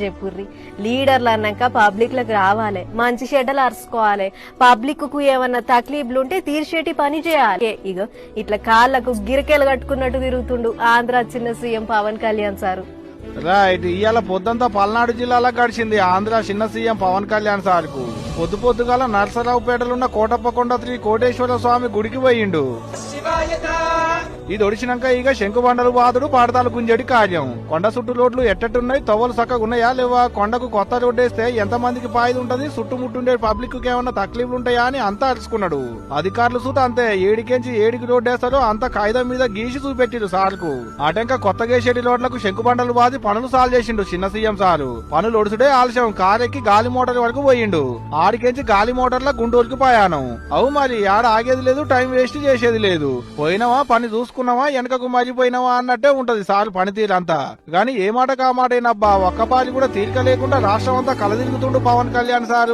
చెప్పుర్రి లీడర్లు అన్నాక పబ్లిక్ లకు రావాలి, మంచి చెడ్డలు అరుచుకోవాలి, పబ్లిక్ కు ఏమన్నా తక్లీఫ్లు ఉంటే తీర్చేటి పని చేయాలి. ఇగో ఇట్లా కాళ్లకు గిరికెలు కట్టుకున్నట్టు తిరుగుతుండు ఆంధ్ర చిన్న CM Pawan Kalyan sir. Right, ఇవాళ పొద్దంతా పల్నాడు జిల్లాలో గడిచింది ఆంధ్ర చిన్న సీఎం పవన్ కళ్యాణ్ సార్కు. పొద్దుగాల నర్సరావుపేటలున్న కోటప్పకొండ శ్రీ కోటేశ్వర స్వామి గుడికి పోయిండు. ఇది ఒడిచినాక ఇక శంకుబండలు బాదుడు పాడతాలు గుంజడి కార్యం. కొండ చుట్టూ రోడ్లు ఎట్టట్టున్నాయి, తవ్వలు చక్కగా ఉన్నాయా లేవా, కొండకు కొత్త రోడ్డేస్తే ఎంత మందికి పాయిది ఉంటది, చుట్టుముట్టుండే పబ్లిక్ కి ఏమన్నా తక్లీఫ్లు ఉంటాయా అని అంతా అరుచుకున్నాడు. అధికారులు చూట అంతే, ఏడికెంచి ఏడికి రోడ్డేస్తారో అంత కాగితం మీద గీసి చూపెట్టిరు సార్కు. అటంక కొత్త గేసేటి రోడ్లకు శంకుబండలు బాది పనులు సాల్వ్ చేసిండు చిన్న సీఎం సారు. పనులు ఒడుచుడే ఆలస్యం, కారెక్కి గాలి మోటార్ వరకు పోయిండు. ఆడికెంచి గాలి మోటార్ల గుంటూరుకి పోయాను. అవు మరి ఆడ ఆగేది లేదు, టైం వేస్ట్ చేసేది లేదు. పోయినవా పని చూసుకున్నావా వెనకకు మరిపోయినవా అన్నట్టే ఉంటది సార్ పనితీరంతా. గాని ఏ మాట కా మాటేనబ్బా, ఒక్కపారి కూడా తీరిక లేకుండా రాష్ట్రం అంతా కలదిరుగుతుండు పవన్ కళ్యాణ్ సారు.